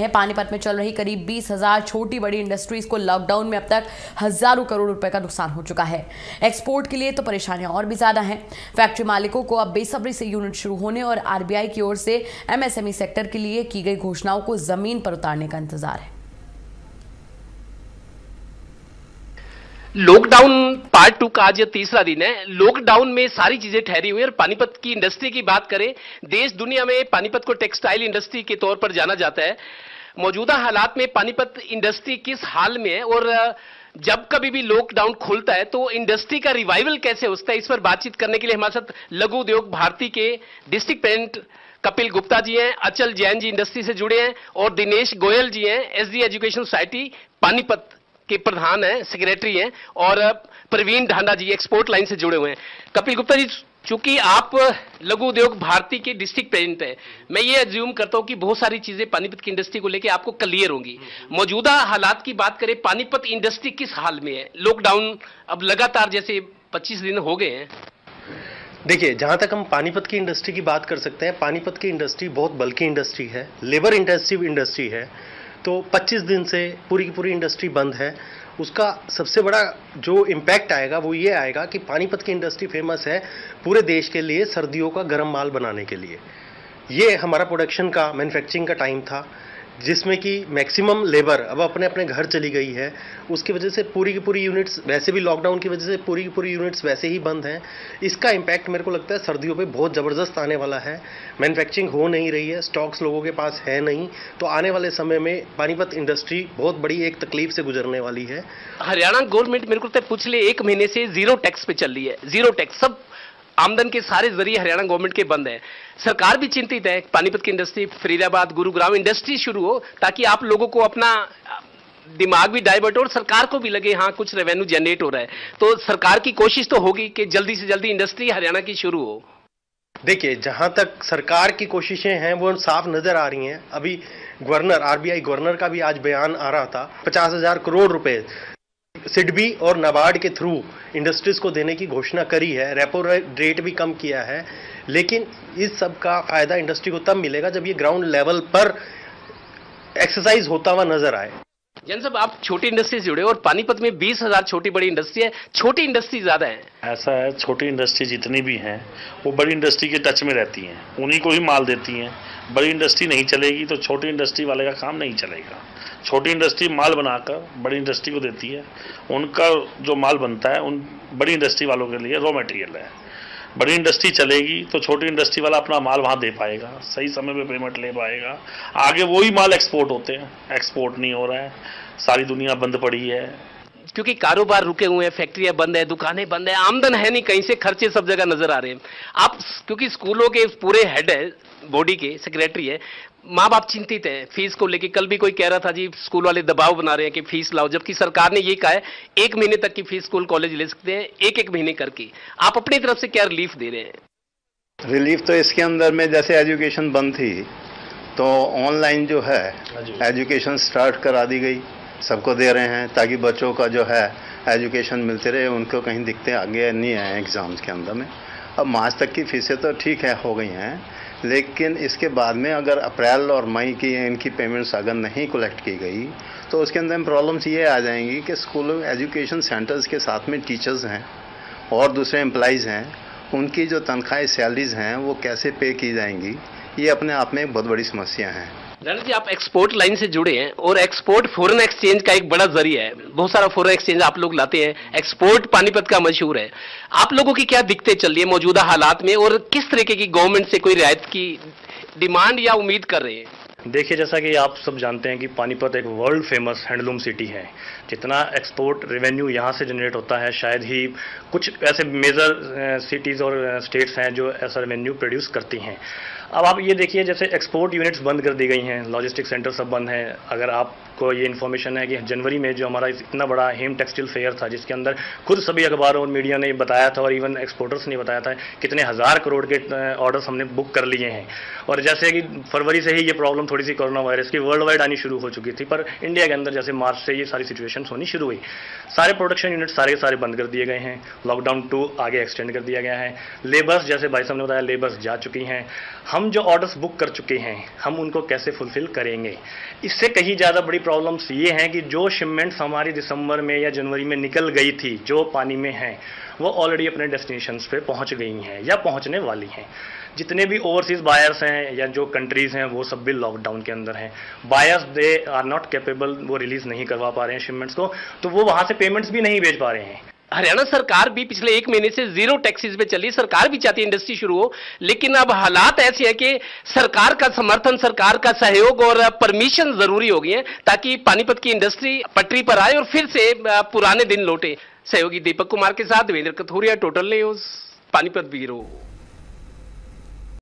पानीपत में चल रही करीब 20,000 छोटी बड़ी इंडस्ट्रीज को लॉकडाउन में अब तक हजारों करोड़ रुपए का नुकसान हो चुका है। एक्सपोर्ट के लिए तो परेशानियां और भी ज्यादा हैं। फैक्ट्री मालिकों को अब बेसब्री से यूनिट शुरू होने और आरबीआई की ओर से एमएसएमई सेक्टर के लिए की गई घोषणाओं को जमीन पर उतारने का इंतजार है। लॉकडाउन पार्ट 2 का आज ये तीसरा दिन है। लॉकडाउन में सारी चीजें ठहरी हुई है और पानीपत की इंडस्ट्री की बात करें, देश दुनिया में पानीपत को टेक्सटाइल इंडस्ट्री के तौर पर जाना जाता है। मौजूदा हालात में पानीपत इंडस्ट्री किस हाल में है और जब कभी भी लॉकडाउन खुलता है तो इंडस्ट्री का रिवाइवल कैसे होता है, इस पर बातचीत करने के लिए हमारे साथ लघु उद्योग भारती के डिस्ट्रिक्ट प्रेसिडेंट कपिल गुप्ता जी हैं, अचल जैन जी इंडस्ट्री से जुड़े हैं और दिनेश गोयल जी हैं, एसडी एजुकेशन सोसाइटी पानीपत के प्रधान हैं, सेक्रेटरी हैं, और प्रवीण ढांडा जी एक्सपोर्ट लाइन से जुड़े हुए हैं। कपिल गुप्ता जी, चूंकि आप लघु उद्योग भारती के डिस्ट्रिक्ट प्रेसिडेंट हैं, मैं ये अज्यूम करता हूं कि बहुत सारी चीजें पानीपत की इंडस्ट्री को लेकर आपको क्लियर होंगी। मौजूदा हालात की बात करें, पानीपत इंडस्ट्री किस हाल में है? लॉकडाउन अब लगातार जैसे 25 दिन हो गए हैं। देखिए, जहां तक हम पानीपत की इंडस्ट्री की बात कर सकते हैं, पानीपत की इंडस्ट्री बहुत बल्कि इंडस्ट्री है, लेबर इंटेंसिव इंडस्ट्री है। तो 25 दिन से पूरी की पूरी इंडस्ट्री बंद है। उसका सबसे बड़ा जो इम्पैक्ट आएगा वो ये आएगा कि पानीपत की इंडस्ट्री फेमस है पूरे देश के लिए सर्दियों का गर्म माल बनाने के लिए। ये हमारा प्रोडक्शन का, मैन्युफैक्चरिंग का टाइम था जिसमें कि मैक्सिमम लेबर अब अपने अपने घर चली गई है। उसकी वजह से पूरी की पूरी यूनिट्स, वैसे भी लॉकडाउन की वजह से पूरी की पूरी यूनिट्स वैसे ही बंद हैं। इसका इम्पैक्ट मेरे को लगता है सर्दियों पे बहुत ज़बरदस्त आने वाला है। मैन्युफैक्चरिंग हो नहीं रही है, स्टॉक्स लोगों के पास है नहीं, तो आने वाले समय में पानीपत इंडस्ट्री बहुत बड़ी एक तकलीफ से गुजरने वाली है। हरियाणा गवर्नमेंट मेरे को लगता है पिछले 1 महीने से जीरो टैक्स पे चल रही है। जीरो टैक्स, सब आमदन के सारे जरिए हरियाणा गवर्नमेंट के बंद है। सरकार भी चिंतित है, पानीपत की इंडस्ट्री, फरीदाबाद, गुरुग्राम इंडस्ट्री शुरू हो ताकि आप लोगों को अपना दिमाग भी डाइवर्ट हो और सरकार को भी लगे हाँ कुछ रेवेन्यू जनरेट हो रहा है। तो सरकार की कोशिश तो होगी कि जल्दी से जल्दी इंडस्ट्री हरियाणा की शुरू हो। देखिए, जहां तक सरकार की कोशिशें हैं वो साफ नजर आ रही हैं। अभी गवर्नर, आरबीआई गवर्नर का भी आज बयान आ रहा था, 50,000 करोड़ रुपए सिडबी और नाबार्ड के थ्रू इंडस्ट्रीज को देने की घोषणा करी है। रेपो रेट भी कम किया है, लेकिन इस सब का फायदा इंडस्ट्री को तब मिलेगा जब ये ग्राउंड लेवल पर एक्सरसाइज होता हुआ नजर आए। जन साहब, आप छोटी इंडस्ट्री से जुड़े और पानीपत में 20,000 छोटी बड़ी इंडस्ट्री है, छोटी इंडस्ट्री ज्यादा है। ऐसा है, छोटी इंडस्ट्री जितनी भी हैं वो बड़ी इंडस्ट्री के टच में रहती हैं, उन्हीं को ही माल देती हैं। बड़ी इंडस्ट्री नहीं चलेगी तो छोटी इंडस्ट्री वाले का काम नहीं चलेगा। छोटी इंडस्ट्री माल बनाकर बड़ी इंडस्ट्री को देती है, उनका जो माल बनता है उन बड़ी इंडस्ट्री वालों के लिए रॉ मटेरियल है। बड़ी इंडस्ट्री चलेगी तो छोटी इंडस्ट्री वाला अपना माल वहाँ दे पाएगा, सही समय पे पेमेंट ले पाएगा। आगे वही माल एक्सपोर्ट होते हैं, एक्सपोर्ट नहीं हो रहा है, सारी दुनिया बंद पड़ी है क्योंकि कारोबार रुके हुए हैं, फैक्ट्रियां बंद है, दुकानें बंद है, आमदन है नहीं, कहीं से खर्चे सब जगह नजर आ रहे हैं। आप क्योंकि स्कूलों के पूरे हेड है, बॉडी के सेक्रेटरी है, माँ बाप चिंतित है फीस को लेके। कल भी कोई कह रहा था जी स्कूल वाले दबाव बना रहे हैं कि फीस लाओ, जबकि सरकार ने ये कहा है 1 महीने तक की फीस स्कूल कॉलेज ले सकते हैं, 1-1 महीने करके। आप अपनी तरफ से क्या रिलीफ दे रहे हैं? रिलीफ तो इसके अंदर में जैसे एजुकेशन बंद थी तो ऑनलाइन जो है एजुकेशन स्टार्ट करा दी गई, सबको दे रहे हैं ताकि बच्चों का जो है एजुकेशन मिलते रहे, उनको कहीं दिक्कतें आगे नहीं आए एग्ज़ाम्स के अंदर में। अब मार्च तक की फीसें तो ठीक है हो गई हैं, लेकिन इसके बाद में अगर अप्रैल और मई की इनकी पेमेंट्स अगर नहीं कलेक्ट की गई तो उसके अंदर प्रॉब्लम्स ये आ जाएंगी कि स्कूल एजुकेशन सेंटर्स के साथ में टीचर्स हैं और दूसरे एम्प्लॉइज़ हैं, उनकी जो तनख्वाहें सैलरीज हैं वो कैसे पे की जाएंगी, ये अपने आप में एक बहुत बड़ी समस्या है। राणा जी, आप एक्सपोर्ट लाइन से जुड़े हैं और एक्सपोर्ट फॉरेन एक्सचेंज का एक बड़ा जरिया है, बहुत सारा फॉरेन एक्सचेंज आप लोग लाते हैं, एक्सपोर्ट पानीपत का मशहूर है। आप लोगों की क्या दिक्कतें चल रही है मौजूदा हालात में और किस तरीके की गवर्नमेंट से कोई रियायत की डिमांड या उम्मीद कर रहे हैं? देखिए, जैसा कि आप सब जानते हैं कि पानीपत एक वर्ल्ड फेमस हैंडलूम सिटी है। जितना एक्सपोर्ट रेवेन्यू यहाँ से जनरेट होता है, शायद ही कुछ ऐसे मेजर सिटीज़ और स्टेट्स हैं जो ऐसा रेवेन्यू प्रोड्यूस करती हैं। अब आप ये देखिए, जैसे एक्सपोर्ट यूनिट्स बंद कर दी गई हैं, लॉजिस्टिक सेंटर सब बंद हैं। अगर आपको ये इन्फॉर्मेशन है कि जनवरी में जो हमारा इतना बड़ा हेम टेक्सटाइल फेयर था, जिसके अंदर खुद सभी अखबारों और मीडिया ने बताया था और इवन एक्सपोर्टर्स ने बताया था कितने हज़ार करोड़ के ऑर्डर्स हमने बुक कर लिए हैं। और जैसे कि फरवरी से ही ये प्रॉब्लम थोड़ी सी कोरोना वायरस की वर्ल्ड वाइड आनी शुरू हो चुकी थी, पर इंडिया के अंदर जैसे मार्च से ये सारी सिचुएशन होनी शुरू हुई, सारे प्रोडक्शन यूनिट सारे बंद कर दिए गए हैं। लॉकडाउन 2 आगे एक्सटेंड कर दिया गया है। लेबर्स, जैसे भाई साहब ने बताया, लेबर्स जा चुकी हैं। हम हम जो ऑर्डर्स बुक कर चुके हैं हम उनको कैसे फुलफिल करेंगे। इससे कहीं ज़्यादा बड़ी प्रॉब्लम्स ये हैं कि जो शिपमेंट्स हमारी दिसंबर में या जनवरी में निकल गई थी जो पानी में हैं वो ऑलरेडी अपने डेस्टिनेशंस पे पहुंच गई हैं या पहुंचने वाली हैं। जितने भी ओवरसीज बायर्स हैं या जो कंट्रीज़ हैं वो सब भी लॉकडाउन के अंदर हैं। Buyers they are not capable, वो रिलीज़ नहीं करवा पा रहे हैं शिपमेंट्स को, तो वो वहाँ से पेमेंट्स भी नहीं भेज पा रहे हैं। हरियाणा सरकार भी पिछले 1 महीने से जीरो टैक्सेस पे चली, सरकार भी चाहती है इंडस्ट्री शुरू हो, लेकिन अब हालात ऐसे हैं कि सरकार का समर्थन, सरकार का सहयोग और परमिशन जरूरी हो गई है ताकि पानीपत की इंडस्ट्री पटरी पर आए और फिर से पुराने दिन लौटे। सहयोगी दीपक कुमार के साथ Devendra Kathoria, total news, Panipat bureau.